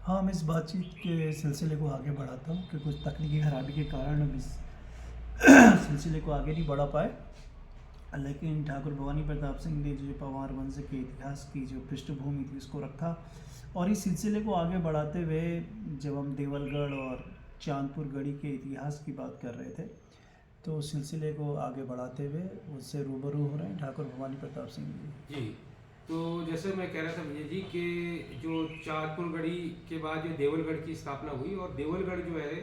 हाँ, मैं इस बातचीत के सिलसिले को आगे बढ़ाता हूँ कि कुछ तकनीकी खराबी के कारण हम इस सिलसिले को आगे नहीं बढ़ा पाए। लेकिन ठाकुर भवानी प्रताप सिंह ने जो पवार वंश के इतिहास की जो पृष्ठभूमि थी उसको रखा, और इस सिलसिले को आगे बढ़ाते हुए जब हम देवलगढ़ और चांदपुर गढ़ी के इतिहास की बात कर रहे थे, तो उस सिलसिले को आगे बढ़ाते हुए उससे रूबरू हो रहे हैं ठाकुर भवानी प्रताप सिंह जी। जी। तो जैसे मैं कह रहा था भैया जी कि जो चांदपुर गढ़ी के बाद जो देवलगढ़ की स्थापना हुई, और देवलगढ़ जो है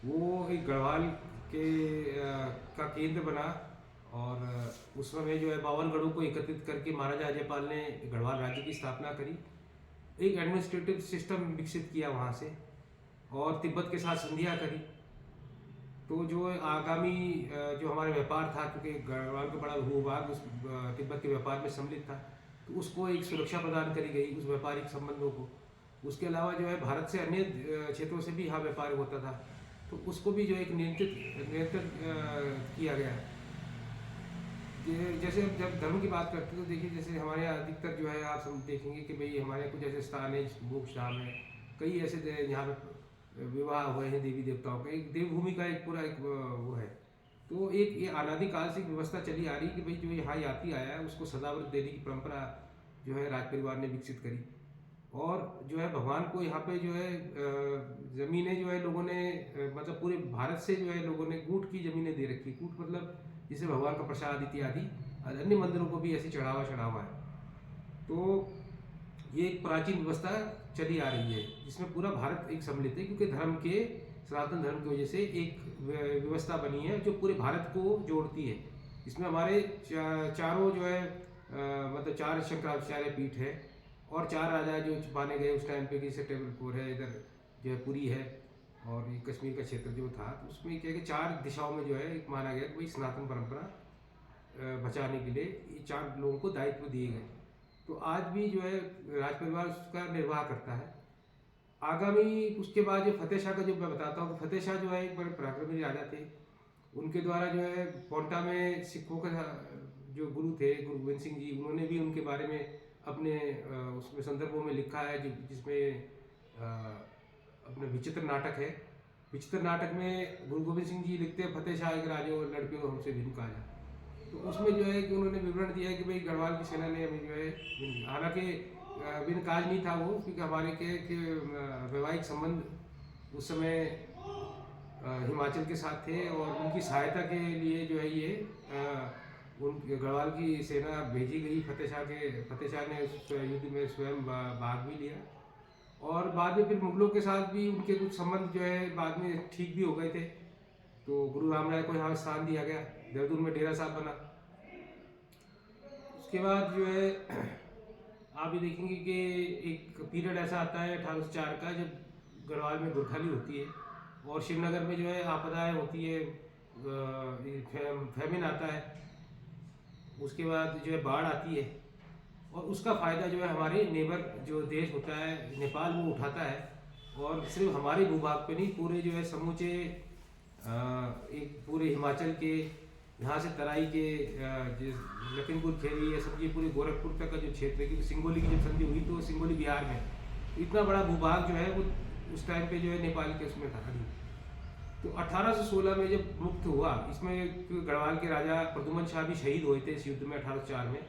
वो एक गढ़वाल के का केंद्र बना। और उस समय जो है 52 गढ़ों को एकत्रित करके महाराजा अजयपाल ने गढ़वाल राज्य की स्थापना करी। एक एडमिनिस्ट्रेटिव सिस्टम विकसित किया वहाँ से, और तिब्बत के साथ संधियाँ करी। तो जो आगामी जो हमारा व्यापार था, क्योंकि गढ़वाल का बड़ा भूभाग उस तिब्बत के व्यापार में सम्मिलित था, तो उसको एक सुरक्षा प्रदान करी गई उस व्यापारिक संबंधों को। उसके अलावा जो है भारत से अन्य क्षेत्रों से भी यहाँ व्यापार होता था, तो उसको भी जो एक नियंत्रित किया गया। जैसे अब जब धर्म की बात करते हैं तो देखिए, जैसे हमारे यहाँ अधिकतर जो है आप सब देखेंगे कि भाई हमारे यहाँ कुछ ऐसे स्थान है, मोक्ष धाम है, कई ऐसे यहाँ पे विवाह हुए हैं देवी देवताओं का, एक देवभूमि का एक पूरा एक वो है। तो एक ये अनादिकाल से एक व्यवस्था चली आ रही कि भाई जो यहाँ यात्री आया है उसको सदाव्रत देने की परंपरा जो है राज परिवार ने विकसित करी। और जो है भगवान को यहाँ पे जो है ज़मीनें जो है लोगों ने मतलब पूरे भारत से जो है लोगों ने कूट की ज़मीनें दे रखी। कूट मतलब जिसे भगवान का प्रसाद इत्यादि अन्य मंदिरों को भी ऐसी चढ़ावा है। तो ये एक प्राचीन व्यवस्था चली आ रही है जिसमें पूरा भारत एक सम्मिलित है, क्योंकि धर्म के सनातन धर्म की वजह से एक व्यवस्था बनी है जो पूरे भारत को जोड़ती है। इसमें हमारे चारों जो है मतलब 4 शंकराचार्य पीठ है, और 4 राजा जो माने गए उस टाइम पे, जैसे टेबलपुर है, इधर जो है पुरी है, और ये कश्मीर का क्षेत्र जो था, तो उसमें क्या है कि 4 दिशाओं में जो है एक माना गया कि भाई सनातन परंपरा बचाने के लिए ये 4 लोगों को दायित्व दिए गए। तो आज भी जो है राज परिवार उसका निर्वाह करता है। आगामी उसके बाद जो फतेह शाह का जो मैं बताता हूँ, फतेह शाह जो है एक बड़े पराक्रमी राजा थे। उनके द्वारा जो है पोंटा में सिखों का जो गुरु थे, गुरु गोविंद सिंह जी, उन्होंने भी उनके बारे में अपने उसमें संदर्भों में लिखा है, जिसमें अपने विचित्र नाटक है। विचित्र नाटक में गुरु गोविंद सिंह जी लिखते हैं, फतेह शाह एक राजा लड़के को हमसे भिन्न कहा जाए। तो उसमें जो है कि उन्होंने विवरण दिया है कि भाई गढ़वाल की सेना ने हमें जो है, हालांकि बिन काज नहीं था वो, क्योंकि हमारे के वैवाहिक संबंध उस समय हिमाचल के साथ थे, और उनकी सहायता के लिए जो है ये उन गढ़वाल की सेना भेजी गई। फतेह शाह ने उस युद्ध में स्वयं भाग भी लिया, और बाद में फिर मुगलों के साथ भी उनके कुछ संबंध जो है बाद में ठीक भी हो गए थे। तो गुरु राम राय को यहाँ स्थान दिया गया, देहरादून में डेरा साहब बना। उसके बाद जो है आप ये देखेंगे कि एक पीरियड ऐसा आता है 1804 का, जब गढ़वाल में गुरखाली होती है, और श्रीनगर में जो है आपदाएं होती है, फैमिन आता है। उसके बाद जो है बाढ़ आती है, और उसका फ़ायदा जो है हमारे नेबर जो देश होता है नेपाल, वो उठाता है। और सिर्फ हमारे भूभाग पे नहीं, पूरे जो है समूचे एक पूरे हिमाचल के, यहाँ से तराई के लखीमपुर खीरी, ये सब ये पूरे गोरखपुर तक का जो क्षेत्र है, क्योंकि सिंगोली की जब संधि हुई तो सिंगोली बिहार में, इतना बड़ा भूभाग जो है वो उस टाइम पे जो है नेपाल के उसमें था। तो 1816 में जब मुक्त हुआ, इसमें गढ़वाल के राजा प्रदुमन शाह भी शहीद हुए थे इस युद्ध में 1804 में,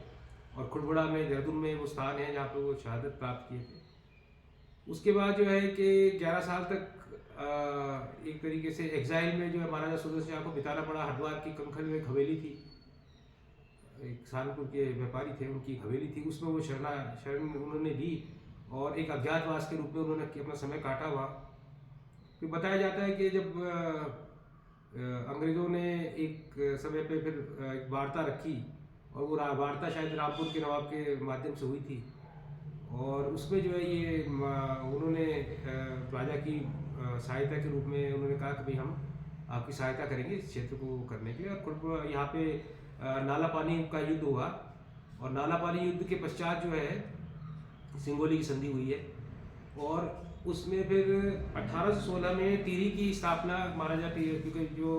और खुड़बुड़ा में देहरादून में वो स्थान है जहाँ पर वो शहादत प्राप्त किए थे। उसके बाद जो है कि 11 साल तक एक तरीके से एग्जाइल में जो है महाराजा सुदर्शन शाह को बिताना पड़ा। हरिद्वार की कंखल में एक हवेली थी, एक सहारनपुर के व्यापारी थे, उनकी हवेली थी, उसमें वो शरण उन्होंने ली, और एक अज्ञातवास के रूप में उन्होंने अपना समय काटा हुआ। फिर बताया जाता है कि जब अंग्रेज़ों ने एक समय पे फिर एक वार्ता रखी, और वो वार्ता शायद रामपुर के नवाब के माध्यम से हुई थी, और उसमें जो है ये उन्होंने राजा की सहायता के रूप में उन्होंने कहा कि भाई हम आपकी सहायता करेंगे इस क्षेत्र को करने के लिए। और यहाँ पे नाला पानी का युद्ध हुआ, और नाला पानी युद्ध के पश्चात जो है सिंगोली की संधि हुई है, और उसमें फिर 1816 में टिहरी की स्थापना महाराजा टिहरी, क्योंकि जो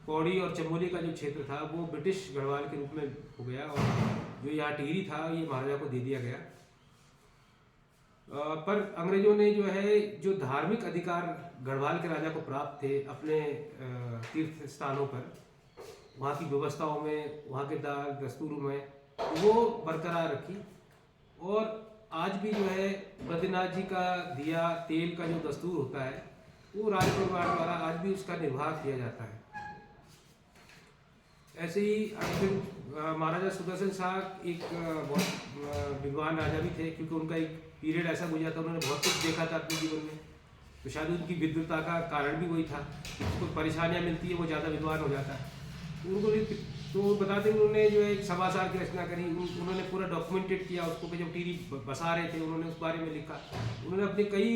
पौड़ी और चमोली का जो क्षेत्र था वो ब्रिटिश गढ़वाल के रूप में हो गया, और जो यहाँ टिहरी था ये महाराजा को दे दिया गया। पर अंग्रेजों ने जो है जो धार्मिक अधिकार गढ़वाल के राजा को प्राप्त थे अपने तीर्थ स्थानों पर, वहाँ की व्यवस्थाओं में, वहाँ के दाल दस्तूरों में, वो बरकरार रखी। और आज भी जो है बद्रीनाथ जी का दिया तेल का जो दस्तूर होता है वो राज परिवार द्वारा आज भी उसका निर्वाह किया जाता है। ऐसे ही फिर महाराजा सुदर्शन शाह एक बहुत विद्वान राजा भी थे, क्योंकि उनका एक पीरियड ऐसा गुजरा था, उन्होंने बहुत कुछ देखा था अपने जीवन में, तो शायद उनकी विद्वता का कारण भी वही था। उसको परेशानियाँ मिलती है वो ज़्यादा विद्वान हो जाता है। उनको भी तो बताते उन्होंने जो है एक समाचार की रचना करी, उन्होंने पूरा डॉक्यूमेंटेड किया उसको, कि जब टीरी बसा रहे थे उन्होंने उस बारे में लिखा। उन्होंने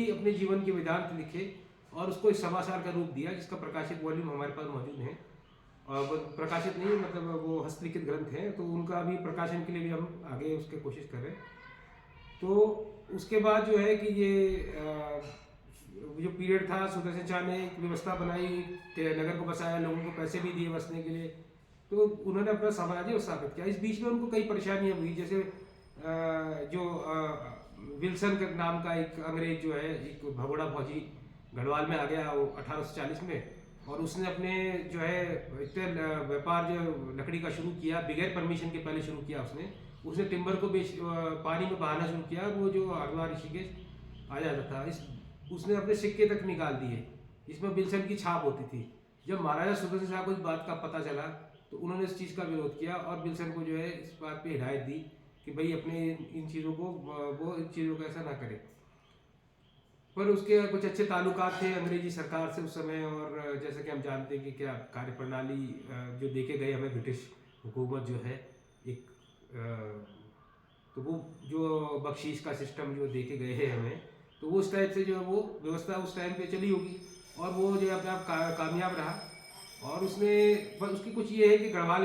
अपने जीवन के वेदांत लिखे और उसको एक समाचार का रूप दिया, जिसका प्रकाशित वॉल्यूम हमारे पास मौजूद है। और प्रकाशित नहीं मतलब वो हस्तलिखित ग्रंथ हैं, तो उनका भी प्रकाशन के लिए भी हम आगे उसके कोशिश कर रहे हैं। तो उसके बाद जो है कि ये जो पीरियड था, सुदर्शन शाह ने एक व्यवस्था बनाई, नगर को बसाया, लोगों को पैसे भी दिए बसने के लिए, तो उन्होंने अपना साम्राज्य स्थापित किया। इस बीच में उनको कई परेशानियां हुई, जैसे जो विल्सन के नाम का एक अंग्रेज जो है, एक भगोड़ा फौजी गढ़वाल में आ गया वो 1840 में, और उसने अपने जो है इतने व्यापार जो लकड़ी का शुरू किया, बगैर परमिशन के पहले शुरू किया उसने टिम्बर को पानी में बहाना शुरू किया, वो जो हरिद्वार ऋषिकेश आ जाता था, उसने अपने सिक्के तक निकाल दिए, इसमें विल्सन की छाप होती थी। जब महाराजा सुदर्शन शाह को इस बात का पता चला तो उन्होंने इस चीज़ का विरोध किया और विल्सन को जो है इस बात पे हिदायत दी कि भाई अपने इन चीज़ों को, वो इन चीज़ों को ऐसा ना करे। पर उसके कुछ अच्छे ताल्लुकात थे अंग्रेजी सरकार से उस समय, और जैसे कि हम जानते हैं कि क्या कार्यप्रणाली जो देके गए हमें ब्रिटिश हुकूमत जो है एक, तो वो जो बख्शीश का सिस्टम जो देके गए हैं हमें, तो वो उस टाइप से जो है वो व्यवस्था उस टाइम पे चली होगी, और वो जो है अपने आप कामयाब रहा। और उसने उसकी कुछ ये है कि गढ़वाल